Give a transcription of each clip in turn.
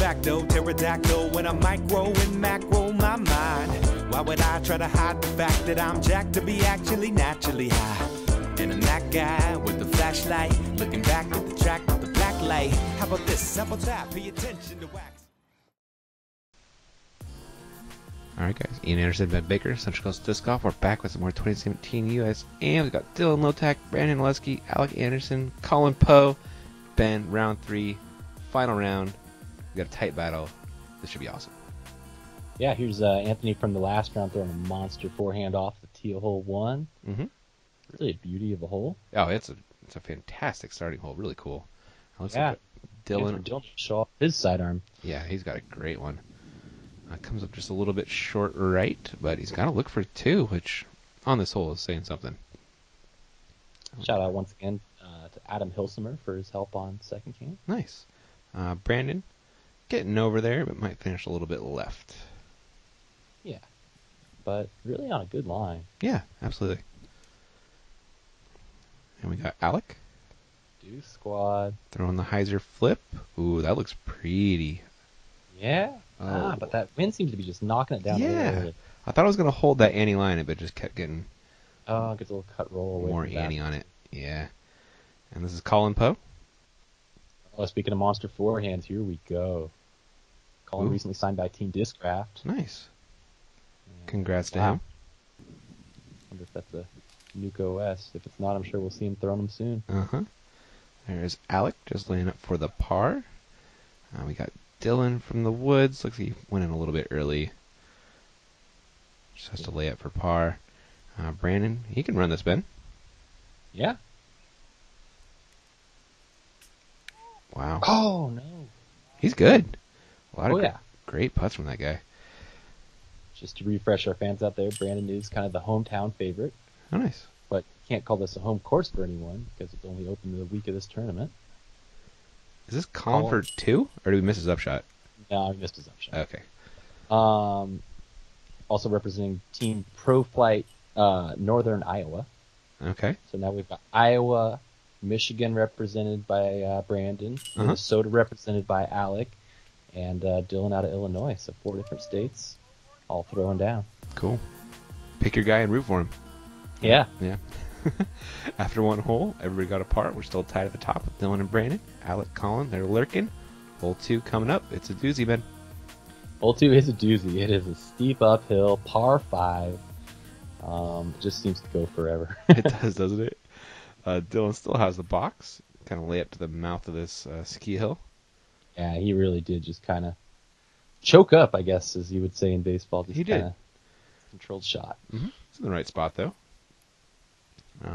facto, pterodactyl when I micro and macro my mind. Why would I try to hide the fact that I'm jacked to be actually naturally high? And I'm that guy with the flashlight, looking back at the track with the black light. How about this? How about that? Pay attention to wax. Alright guys, Ian Anderson, Ben Baker, Central Coast Disc Golf. We're back with some more 2017 US, and we've got Dylan Lotak, Brandon Lesky, Alec Anderson, Colin Poe, Ben, round 3, final round. We got a tight battle. This should be awesome. Yeah, here's Anthony from the last round throwing a monster forehand off the tee of hole 1. Mm-hmm. Really a beauty of a hole. Oh, it's a fantastic starting hole. Really cool. It looks Yeah. like Dylan Dylan show off his sidearm. Yeah, he's got a great one. Comes up just a little bit short right, but he's got to look for 2, which on this hole is saying something. Shout out once again to Adam Hilsemer for his help on second cam. Nice. Brandon getting over there, but might finish a little bit left. Yeah, but really on a good line. Yeah, absolutely. And we got Alec. Deuce squad. Throwing the hyzer flip. Ooh, that looks pretty. Yeah. Oh. But that wind seems to be just knocking it down. Yeah. Early. I thought I was going to hold that Annie line, but just kept getting Oh, gets a little cut roll away. more from Annie that. on it. Yeah. And this is Colin Poe. Oh, speaking of monster forehands, here we go. Colin Ooh. recently signed by Team Discraft. Nice. And Congrats to wow. him. Wonder if that's a Nuke OS. If it's not, I'm sure we'll see him throwing them soon. Uh-huh. There's Alec just laying up for the par. We got Dylan from the woods. Looks like he went in a little bit early. Just has to lay up for par. Brandon, he can run this, Ben. Yeah. Wow. Oh, no. He's good. A lot of Oh, yeah. great putts from that guy. Just to refresh our fans out there, Brandon is kind of the hometown favorite. Oh, nice. But you can't call this a home course for anyone because it's only open the week of this tournament. Is this Colin for 2? Or did we miss his upshot? No, I missed his upshot. Okay. Also representing Team Pro Flight Northern Iowa. Okay. So now we've got Iowa, Michigan represented by Brandon, Minnesota represented by Alec, and Dylan out of Illinois. So 4 different states, all throwing down. Cool. Pick your guy and root for him. Yeah. Yeah. After one hole, everybody got apart. We're still tied at the top with Dylan and Brandon. Alec, Colin, they're lurking. Hole 2 coming up. It's a doozy, Ben. Hole 2 is a doozy. It is a steep uphill, par 5. Just seems to go forever. It does, doesn't it? Dylan still has the box. Kind of lay up to the mouth of this ski hill. Yeah, he really did just kind of choke up, I guess, as you would say in baseball. Just He did. kinda controlled shot. Mm-hmm. It's in the right spot, though.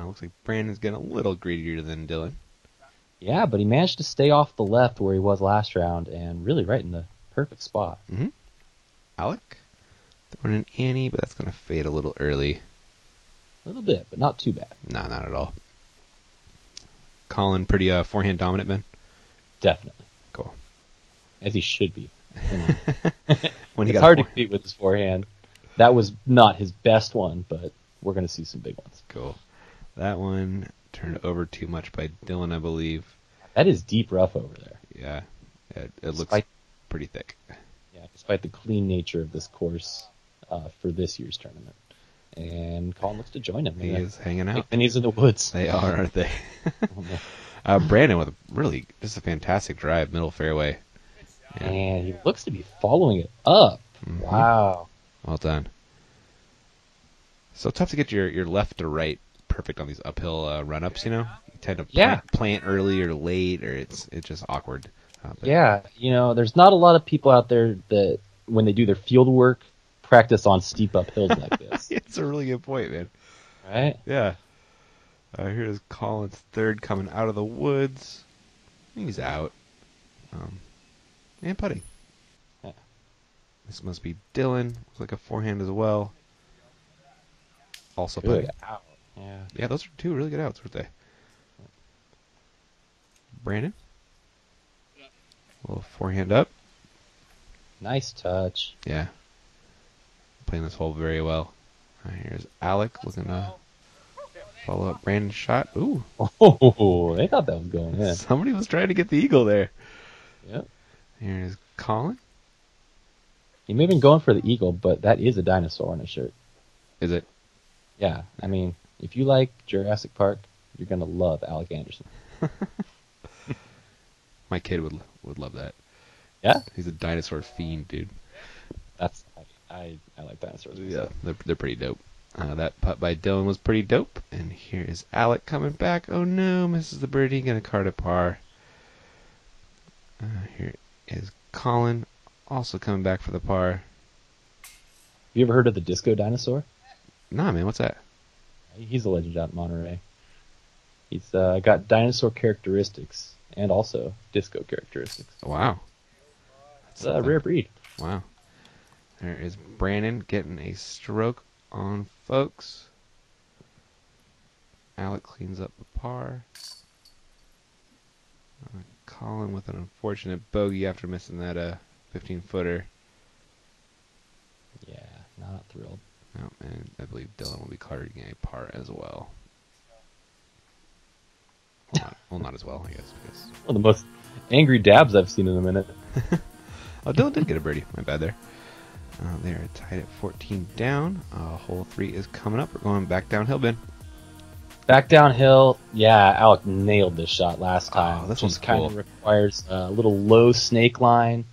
Looks like Brandon's getting a little greedier than Dylan. Yeah, but he managed to stay off the left where he was last round and really right in the perfect spot. Mm-hmm. Alec throwing an Annie, but that's going to fade a little early. A little bit, but not too bad. Nah, not at all. Colin, pretty forehand dominant, Ben? Definitely. Cool. As he should be. When he It's got hard to compete with his forehand. That was not his best one, but we're going to see some big ones. Cool. That one turned over too much by Dylan, I believe. That is deep rough over there. Yeah. It looks Despite- pretty thick. Yeah, despite the clean nature of this course for this year's tournament. And Colin looks to join him. He is hanging out. And he's in the woods. They are, aren't they? Oh, man. Brandon with just a fantastic drive, middle fairway. Yeah. And he looks to be following it up. Mhm. Wow. Well done. So tough to get your left to right perfect on these uphill run-ups, you know? You tend to plant early or late, or it's just awkward. Yeah, there's not a lot of people out there that, when they do their field work, practice on steep uphills like this. It's a really good point, man. Right? Yeah. Here's Colin's third coming out of the woods. He's out. And putting. Yeah. This must be Dylan. Looks like a forehand as well. Also Good putting. out. Yeah. Yeah, those are 2 really good outs, weren't they? Brandon? A little forehand up. Nice touch. Yeah. Playing this hole very well. Here's Alec looking to follow up Brandon's shot. Ooh. Oh, they thought that was going in. Somebody was trying to get the eagle there. Yep. Here's Colin? He may have been going for the eagle, but that is a dinosaur on his shirt. Is it? Yeah, I mean, if you like Jurassic Park, you're gonna love Alec Anderson. My kid would love that. Yeah, He's a dinosaur fiend, dude. that's I like dinosaurs. Yeah, they're pretty dope. That putt by Dylan was pretty dope. And here is Alec coming back. Oh no, misses the birdie. Gonna card a par. Here is Colin, also coming back for the par. Have you ever heard of the disco dinosaur? Nah, man, what's that? He's a legend out in Monterey. He's got dinosaur characteristics and also disco characteristics. Wow. It's a rare breed. Wow. There is Brandon getting a stroke on folks. Alec cleans up the par. Colin with an unfortunate bogey after missing that 15-footer. Yeah, not thrilled. Oh, and I believe Dylan will be carding a par as well. Well, not as well, I guess. Because... One of the most angry dabs I've seen in a minute. Oh, Dylan did get a birdie. My bad there. They're tied at 14 down. Hole 3 is coming up. We're going back downhill, Ben. Back downhill, yeah, Alec nailed this shot last time. Oh, this one's kind cool. of requires a little low snake line.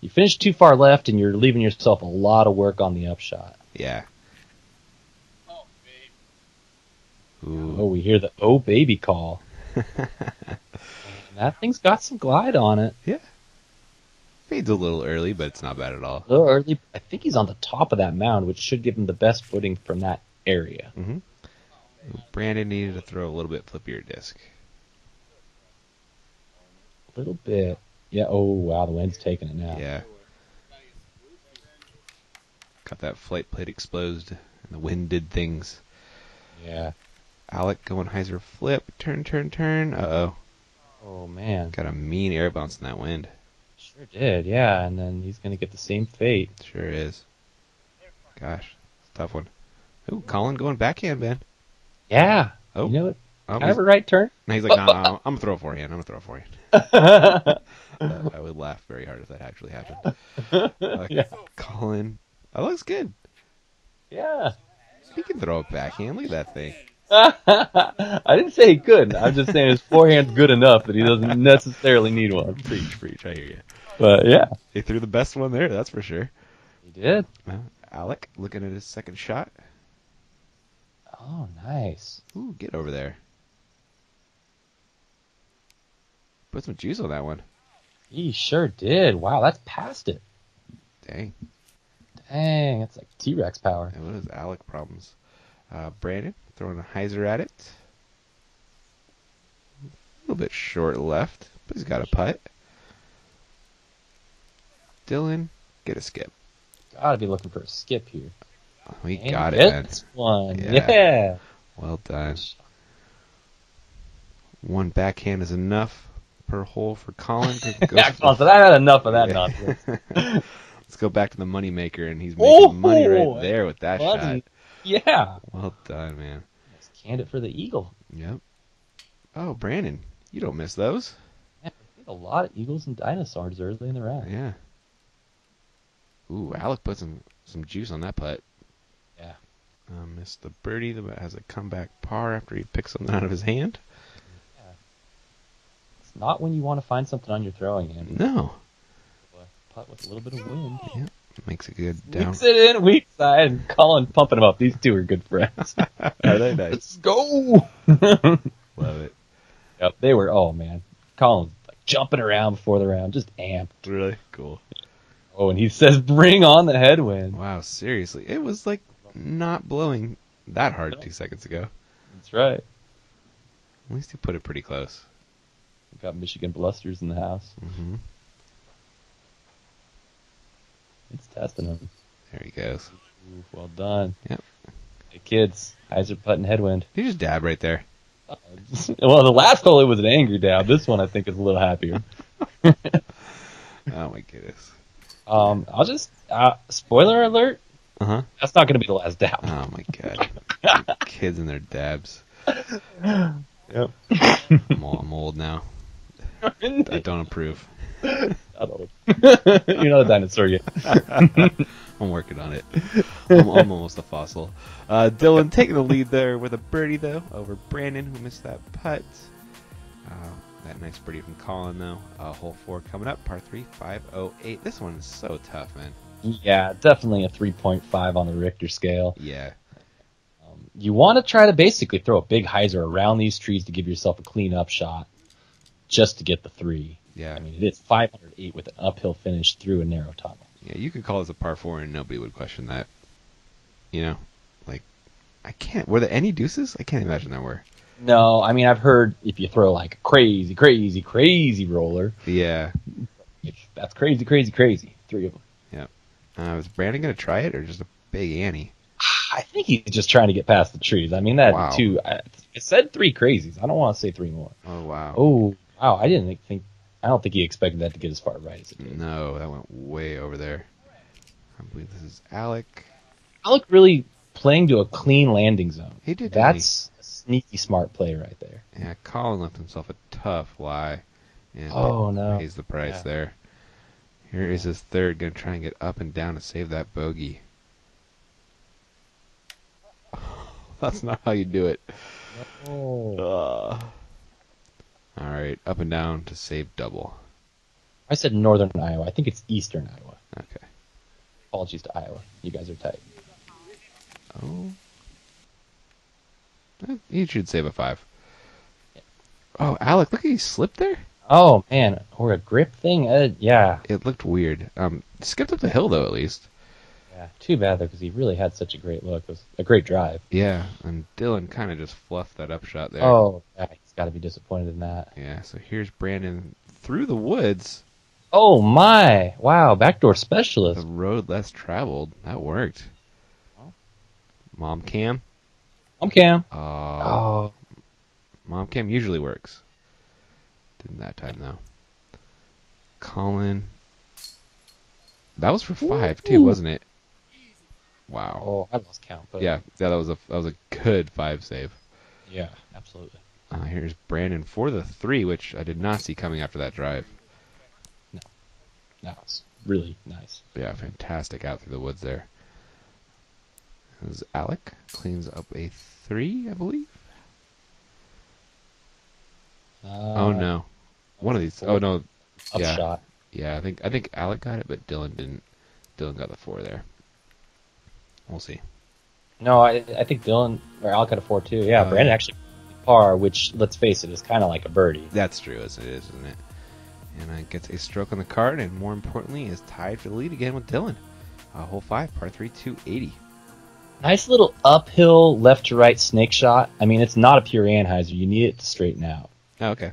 You finish too far left, and you're leaving yourself a lot of work on the upshot. Yeah. Ooh. Oh, we hear the "oh baby" call. That thing's got some glide on it. Yeah. Fades a little early, but it's not bad at all. A little early. I think he's on the top of that mound, which should give him the best footing from that area. Mm-hmm. Brandon needed to throw a little bit flippier disc. A little bit. Yeah, oh wow, the wind's taking it now. Yeah. Got that flight plate exposed, and the wind did things. Yeah. Alec going hyzer flip. Turn, turn, turn. Uh-oh. Oh, man. Got a mean air bounce in that wind. Sure did, yeah, and then he's going to get the same fate. Sure is. Gosh, it's a tough one. Ooh, Colin going backhand, man. Yeah. Oh. You know what? Oh, Can I have a right turn? no, he's like, no, I'm going to throw it for you. I'm going to throw it for you. I would laugh very hard if that actually happened. Yeah. Colin. That looks good. Yeah. He can throw it backhand. Look at that thing. I didn't say he couldn't. I'm just saying his forehand's good enough that he doesn't necessarily need one. Preach, preach. I hear you. But yeah. He threw the best one there, that's for sure. He did. Alec looking at his second shot. Oh, nice. Ooh, get over there. Put some juice on that one. He sure did. Wow, that's past it. Dang. Dang, that's like T-Rex power. That was Alec problems. Brandon throwing a hyzer at it. A little bit short left, but he's got a putt. Dylan, get a skip. Gotta be looking for a skip here. We And got it, man. this one. Yeah. Yeah. Well done. One backhand is enough per hole for Colin. Yeah, Colin said, I had enough of that nonsense. Let's go back to the moneymaker, and he's making money right there with that money. shot. Yeah. Well done, man. Let's canned it for the eagle. Yep. Oh, Brandon, you don't miss those. Yeah, we had a lot of eagles and dinosaurs early in the round. Yeah. Ooh, Alec put some juice on that putt. Yeah. Missed the birdie that has a comeback par after he picks something out of his hand. Yeah. It's not when you want to find something on your throwing hand. No. Putt with a little bit of wind. Yep. Makes a good down. Mix it in weak side and Colin pumping them up. These two are good friends. Are they nice? Let's go. Love it. Yep, they were. Oh man, Colin's like jumping around before the round, just amped. Really cool. Oh, and he says, "Bring on the headwind." Wow, seriously, it was like not blowing that hard 2 seconds ago. That's right. At least he put it pretty close. We've got Michigan blusters in the house. Mm-hmm. It's testing him. There he goes. Ooh, well done. Yep. Hey kids, Heiser putting headwind. He just dabbed right there. Well, the last hole it was an angry dab. This one I think is a little happier. Oh my goodness. I'll just spoiler alert. Uh-huh. That's not going to be the last dab. Oh my god. Kids and their dabs. Yep. I'm old now. I don't approve. You're not a dinosaur yet. I'm working on it. I'm almost a fossil. Dylan taking the lead there with a birdie, though, over Brandon, who missed that putt. That nice birdie from Colin, though. Hole 4 coming up, par 3, 508. This one is so tough, man. Yeah, definitely a 3.5 on the Richter scale. Yeah. You want to try to basically throw a big hyzer around these trees to give yourself a clean up shot just to get the 3. Yeah. I mean, it is 508 with an uphill finish through a narrow tunnel. Yeah, you could call this a par 4 and nobody would question that. You know? Like, I can't. Were there any deuces? I can't imagine there were. No, I mean, I've heard if you throw like a crazy, crazy, crazy roller. Yeah. That's crazy, crazy, crazy. 3 of them. Yeah. Was Brandon going to try it or just a big ante? I think he's just trying to get past the trees. I mean, that Wow. two. It said 3 crazies. I don't want to say 3 more. Oh, wow. Oh, wow! I don't think he expected that to get as far right as it did. No, that went way over there. I believe this is Alec. Alec really playing to a clean landing zone. He did. That's a sneaky smart play right there. Yeah, Colin left himself a tough lie. And Oh, no. pays the price Yeah. there. Here is his third, going to try and get up and down to save that bogey. That's not how you do it. Oh. All right, up and down to save double. I said northern Iowa. I think it's eastern Iowa. Okay. Apologies to Iowa. You guys are tight. Oh. You should save a 5. Oh, Alec, look at you slipped there. Oh, man. Or a grip thing? Yeah. It looked weird. Skipped up the hill, though, at least. Yeah. Too bad, though, because he really had such a great look. It was a great drive. Yeah, and Dylan kind of just fluffed that upshot there. Oh, yeah, he's got to be disappointed in that. Yeah, so here's Brandon through the woods. Oh, my. Wow. Backdoor The specialist. road less traveled. That worked. Mom cam. I'm Cam. Oh. Mom cam usually works. Didn't that time, though. Colin. That was for 5, too, wasn't it? Wow. Oh, I lost count. But Yeah, that was a good 5 save. Yeah, absolutely. Here's Brandon for the 3, which I did not see coming after that drive. No, it's really nice. Yeah, fantastic out through the woods there. This is Alec. Cleans up a 3, I believe. Oh, no. One of these. Oh, no. Yeah. Upshot. Yeah, I think Alec got it, but Dylan didn't. Dylan got the 4 there. We'll see. No, I think Dylan or Alec got a 4 too. Yeah, Brandon actually par, which let's face it is kind of like a birdie. That's true, as it is, isn't it? And gets a stroke on the card, and more importantly, is tied for the lead again with Dylan. Hole 5, par 3, 280. Nice little uphill left to right snake shot. I mean, it's not a pure Anheuser. You need it to straighten out. Oh, okay.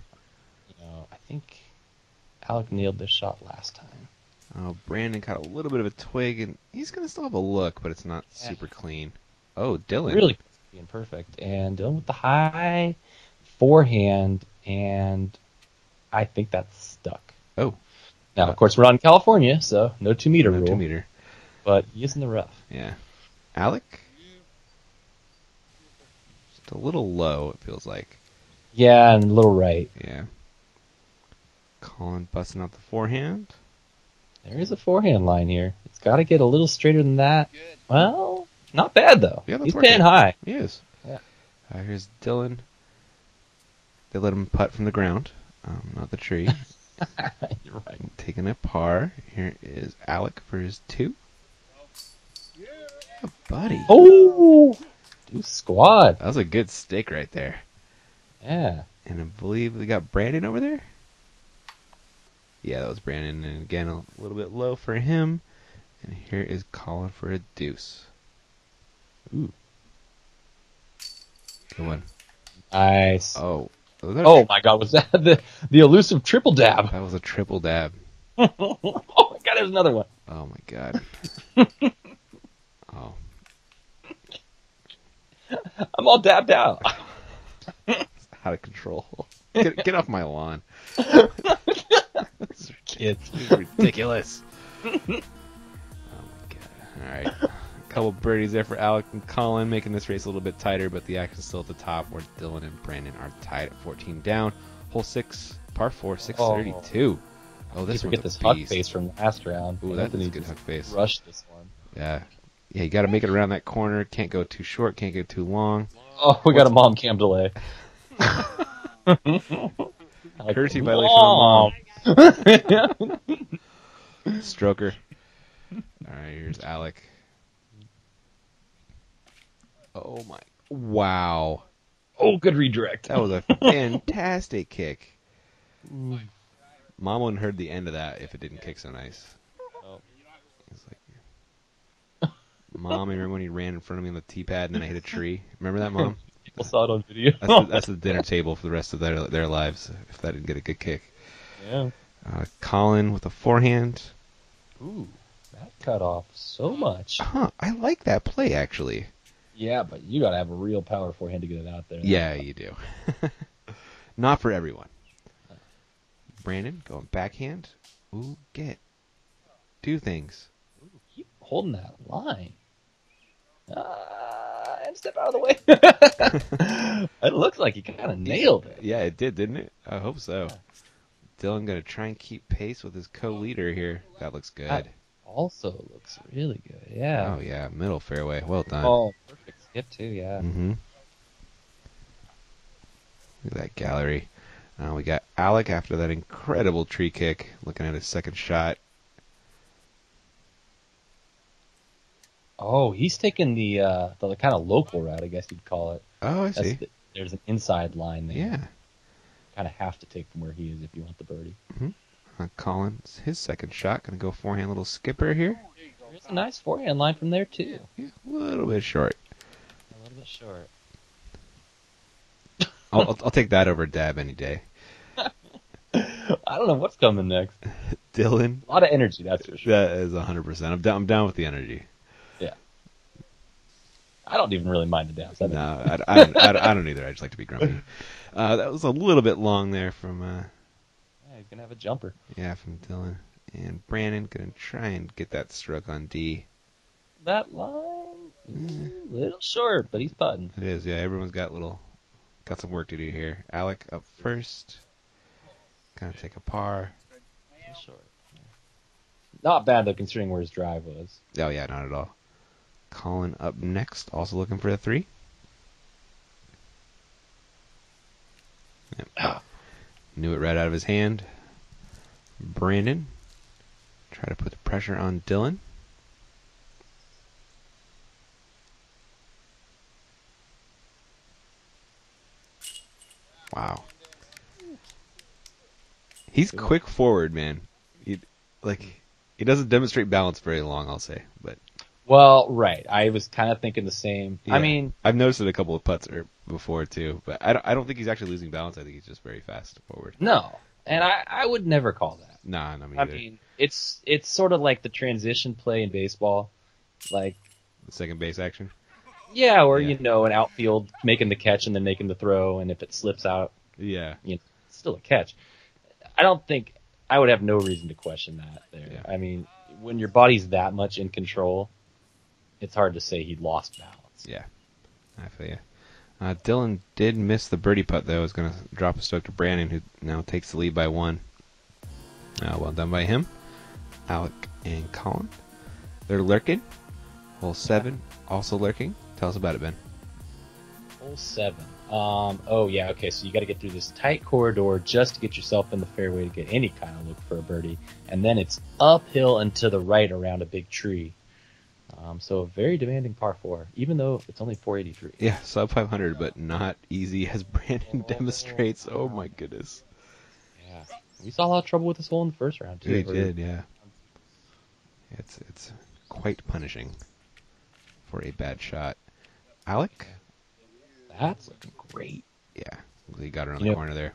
You know, I think Alec nailed this shot last time. Oh, Brandon caught a little bit of a twig, and he's going to still have a look, but it's not super clean. Oh, Dylan. Really being perfect. And Dylan with the high forehand, and I think that's stuck. Oh. Now, of course, we're not in California, so no 2-meter No rule. 2-meter. But he is in the rough. Yeah. Alec? Just a little low, it feels like. Yeah, and a little right. Yeah. Colin busting out the forehand. There is a forehand line here. It's got to get a little straighter than that. Well, not bad, though. Yeah, that's He's working. paying high. He is. Yeah. Here's Dylan. They let him putt from the ground, not the tree. You're right. Taking a par. Here is Alec for his 2. Oh, buddy. Oh! Deuce squad. That was a good stick right there. Yeah. And I believe we got Brandon over there. Yeah, that was Brandon. And again, a little bit low for him. And here is Colin for a deuce. Ooh. Good one. Nice. Oh. Was that Oh, my God. Was that the elusive triple dab? That was a triple dab. Oh, my God. There's another one. Oh, my God. Oh. I'm all dabbed out. Out of control. Get off my lawn. Kids. This is ridiculous. Oh my god. Alright. A couple birdies there for Alec and Colin, making this race a little bit tighter, but the action's still at the top where Dylan and Brandon are tied at 14 down. Hole 6, par 4, 632. Oh, this You one's forget a this huck beast. face from last round. Ooh, that's a Anthony good just huck face. Rushed this one. Yeah. Yeah, you got to make it around that corner. Can't go too short. Can't go too long. Oh, we got a mom cam delay. Courtesy violation on mom. Stroker. All right, here's Alec. Oh my! Wow, Oh, good redirect. that was a fantastic kick. Mom wouldn't heard the end of that if it didn't kick so nice. Oh. It's like, Mom, remember when he ran in front of me on the tee pad and then I hit a tree? Remember that, Mom? People saw it on video. That's the dinner table for the rest of their lives if that didn't get a good kick. Yeah. Colin with a forehand. Ooh, that cut off so much. Huh, I like that play, actually. Yeah, but you gotta have a real power forehand to get it out there. Yeah, you do. Not for everyone. Brandon going backhand. Ooh, get. Two things. Ooh, keep holding that line. And step out of the way. It looks like he kind of nailed it. Yeah, it did, didn't it? I hope so. Dylan going to try and keep pace with his co-leader here. That looks good. That also looks really good. Yeah. Oh, yeah. Middle fairway. Well done. Oh, perfect skip, too, yeah. Mm-hmm. Look at that gallery. We got Alec after that incredible tree kick. Looking at his second shot. Oh, he's taking the kind of local route, I guess you'd call it. Oh, I see. There's an inside line there. Yeah. Kind of have to take from where he is if you want the birdie. Mm-hmm. Collins, his second shot. Going to go forehand little skipper here. There's a nice forehand line from there, too. Yeah, a little bit short. A little bit short. I'll take that over dab any day. I don't know what's coming next. Dylan. A lot of energy, that's for sure. That is 100%. I'm down with the energy. Yeah. I don't even really mind the dabs. No, I don't either. I just like to be grumpy. That was a little bit long there from Yeah, he's going to have a jumper. yeah, from Dylan. And Brandon going to try and get that stroke on D. That line is a little short, but he's putting. It is, yeah. Everyone's got some work to do here. Alec up first. Kind of take a par. Short. Not bad, though, considering where his drive was. Oh, yeah, not at all. Colin up next, also looking for a 3. Yep. Knew it right out of his hand. Brandon. Try to put the pressure on Dylan. Wow. He's quick forward, man. He doesn't demonstrate balance very long, I'll say. But Well, right. I was kind of thinking the same. yeah. I mean, I've noticed it a couple of putts before too, but I don't think he's actually losing balance. I think he's just very fast forward. no. And I would never call that. Nah, not me I either. mean, it's sort of like the transition play in baseball. Like, The second base action. yeah, or, Yeah. an outfield making the catch and then making the throw, and if it slips out, Yeah. it's still a catch. I don't think I would have no reason to question that there. Yeah. I mean, when your body's that much in control, it's hard to say he lost balance. Yeah. I feel you. Dylan did miss the birdie putt, though. Is going to drop a stroke to Brandon, who now takes the lead by 1. Well done by him. Alec and Colin. They're lurking. Hole 7, also lurking. Tell us about it, Ben. Hole 7. Oh, yeah, okay, so you got to get through this tight corridor just to get yourself in the fairway to get any kind of look for a birdie. And then it's uphill and to the right around a big tree. So a very demanding par 4, even though it's only 483. Yeah, sub 500, but not easy, as Brandon demonstrates. Oh, my goodness. Yeah. We saw a lot of trouble with this hole in the first round, too. We did, yeah. It's quite punishing for a bad shot. Alec? That's looking great. Yeah, he got her on the corner there.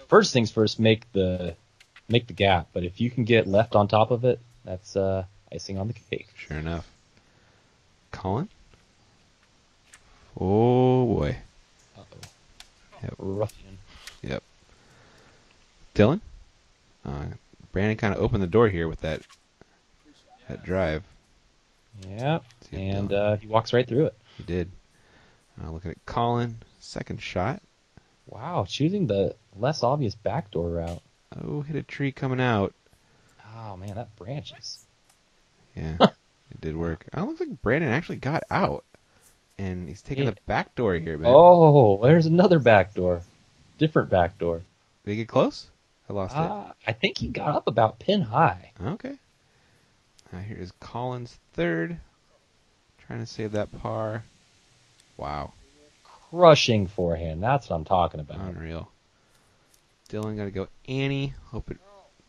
First things first, make the gap. But if you can get left on top of it, that's icing on the cake. Sure enough. Colin? Oh, boy. Uh-oh. Yep. Ruffian. Yep. Dylan? Brandon kind of opened the door here with that drive. Yeah, See if and Dylan- he walks right through it. He did. Looking at Colin. Second shot. Wow, choosing the less obvious backdoor route. Oh, hit a tree coming out. Oh man, that branches. Yeah, it did work. It looks like Brandon actually got out, and he's taking Yeah. the back door here, man. Oh, there's another back door. Different back door. Did he get close? I lost it. I think he got up about pin high. Okay. Here is Collins third. Trying to save that par. Wow. Crushing forehand. That's what I'm talking about. Unreal. Dylan got to go Annie. Hope it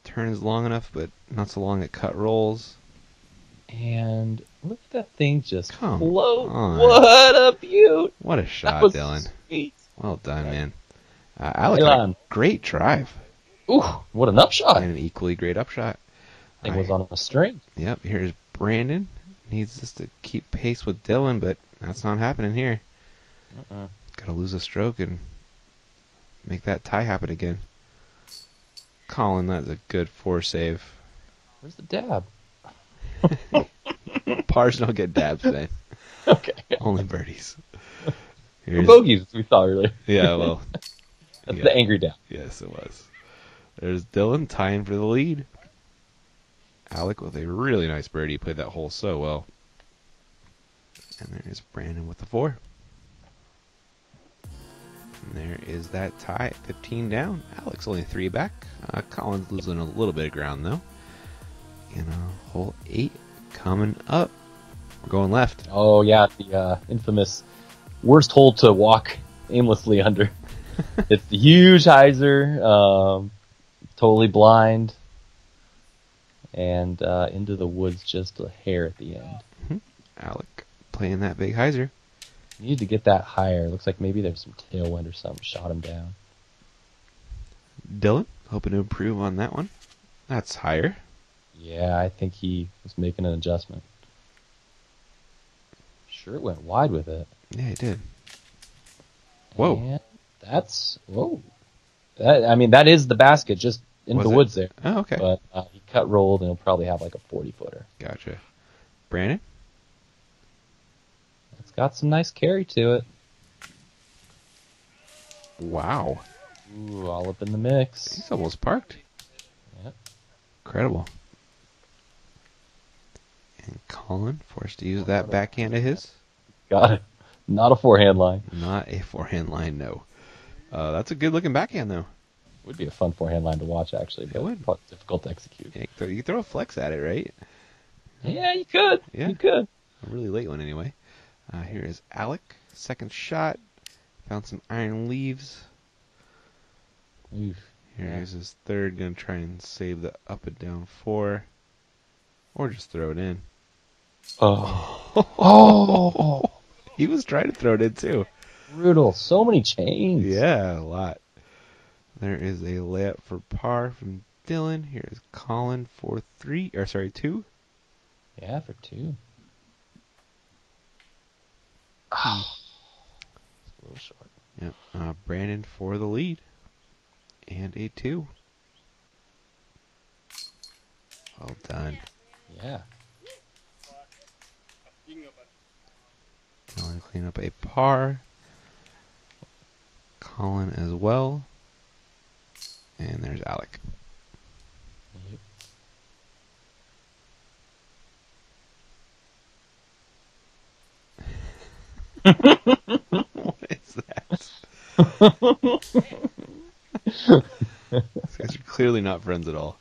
turns long enough, but not so long it cut rolls. And look at that thing just Come float. on. What a beaut. What a That shot, was Dylan. sweet. Well done, man. Alec Hey, had Lon. a great drive Ooh, what an upshot. and an equally great upshot. Thing was on a string. Yep, here's Brandon. Needs just to keep pace with Dylan, but that's not happening here. Gotta lose a stroke and make that tie happen again. Colin, that's a good 4 save. Where's the dab? Pars don't get dabs, man. Okay. Only birdies. Bogeys, as we thought earlier. Yeah, well. That's Yeah. the angry dab. Yes, it was. There's Dylan tying for the lead. Alec with a really nice birdie. Played that hole so well. And there's Brandon with the 4. And there is that tie, 15 down. Alec's only 3 back. Colin's losing a little bit of ground, though. And hole 8 coming up. We're going left. Oh, yeah, the infamous worst hole to walk aimlessly under. It's the huge hyzer, totally blind, and into the woods just a hair at the end. Alec playing that big hyzer. Needed to get that higher. Looks like maybe there's some tailwind or something. Shot him down. Dylan, hoping to improve on that one. That's higher. Yeah, I think he was making an adjustment. Sure, it went wide with it. Yeah, he did. Whoa. And that's whoa. That is the basket, just in Was the it? woods there. Oh, okay. But he cut rolled, and he'll probably have like a 40-footer. Gotcha. Brandon? It's got some nice carry to it. Wow. Ooh, all up in the mix. He's almost parked. Yep. Incredible. And Colin forced to use that backhand of his. Got it. Not a forehand line. Not a forehand line, no. That's a good looking backhand, though. Would be a fun forehand line to watch, actually, but It would. probably difficult to execute. You can throw a flex at it, right? Yeah, you could. Yeah. You could. A really late one, anyway. Here is Alec. Second shot. Found some iron leaves. Oof. Here's his third. Going to try and save the up and down 4. Or just throw it in. Oh. Oh. He was trying to throw it in, too. Brutal. So many chains. Yeah, a lot. There is a layup for par from Dylan. Here's Colin for 2. Yeah, for 2. It's a little short. Yep. Brandon for the lead. And a 2. Well done. Yeah. Dylan clean up a par. Colin as well. And there's Alec. What is that? These guys are clearly not friends at all.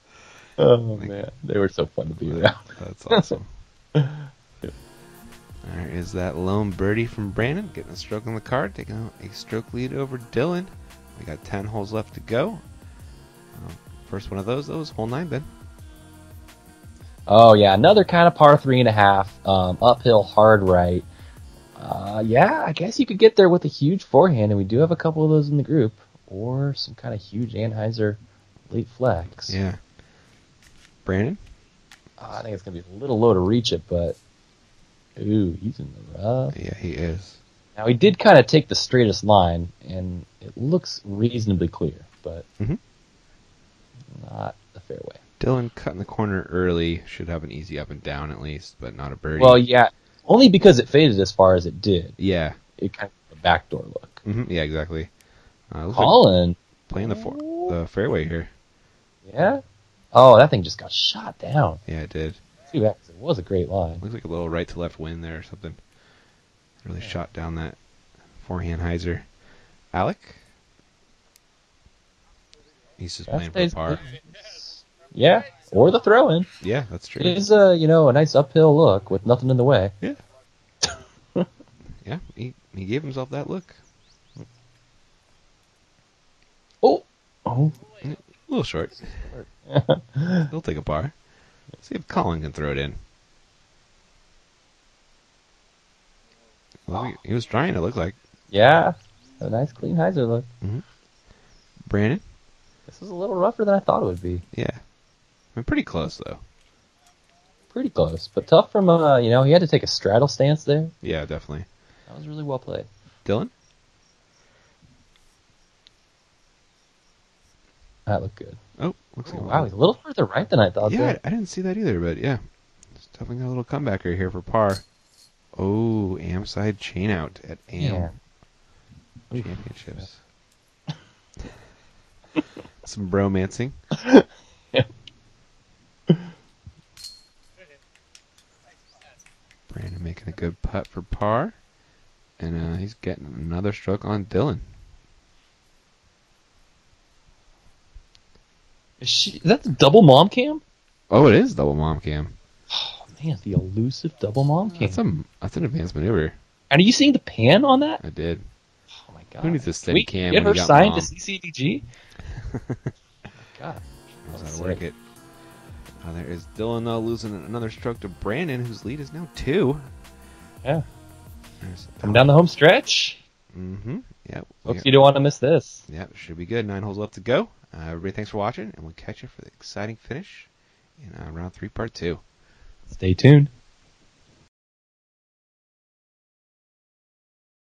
Oh, man. They were so fun to be around. That's awesome. There is that lone birdie from Brandon, getting a stroke on the card, taking a stroke lead over Dylan. We got 10 holes left to go. First one of those, though, is hole 9, Ben. Oh, yeah. Another kind of par 3.5. Uphill, hard right. Yeah, I guess you could get there with a huge forehand, and we do have a couple of those in the group. Or some kind of huge Anheuser late flex. Yeah. Brandon? I think it's going to be a little low to reach it, but... Ooh, he's in the rough. Yeah, he is. Now, he did kind of take the straightest line, and it looks reasonably clear, but not the fairway. Dylan cut in the corner early. Should have an easy up and down at least, but not a birdie. Well, yeah, only because it faded as far as it did. Yeah. It kind of a backdoor look. Yeah, exactly. Looks like Colin. playing the fairway here. Yeah? Oh, that thing just got shot down. Yeah, it did. Too bad, 'cause it was a great line. Looks like a little right to left wind there or something. Really shot down that forehand hyzer. Alec? He's just playing for par. Yeah, or the throw-in. Yeah, that's true. It is a nice uphill look with nothing in the way. Yeah. Yeah, he gave himself that look. Oh. A little short. He'll take a par. See if Colin can throw it in. Well, he was trying, it looked like. Yeah, a nice clean hyzer look. Brandon? This was a little rougher than I thought it would be. Yeah. I mean, pretty close, though. Pretty close, but tough from, he had to take a straddle stance there. Yeah, definitely. That was really well played. Dylan? That looked good. Oh, looks like Wow, he's a little further right than I thought. Yeah, I didn't see that either, but yeah. It's definitely got a little comebacker here for par. Oh, am side chain out at AM Championships. Some bromancing. Brandon making a good putt for par. And he's getting another stroke on Dylan. Is that the double mom cam? Oh, it is double mom cam. Oh, man, the elusive double mom cam. That's an advanced maneuver. And are you seeing the pan on that? I did. Oh, my God. Who needs a steady cam Get when her you got signed mom? to CCDG? God. Knows how to work it. There is Dylan, though, losing another stroke to Brandon, whose lead is now 2. Yeah. Come down the home stretch. Mm-hmm. Yep. Folks, you don't want to miss this. Yep, should be good. 9 holes left to go. Everybody, thanks for watching, and we'll catch you for the exciting finish in round 3, part 2. Stay tuned.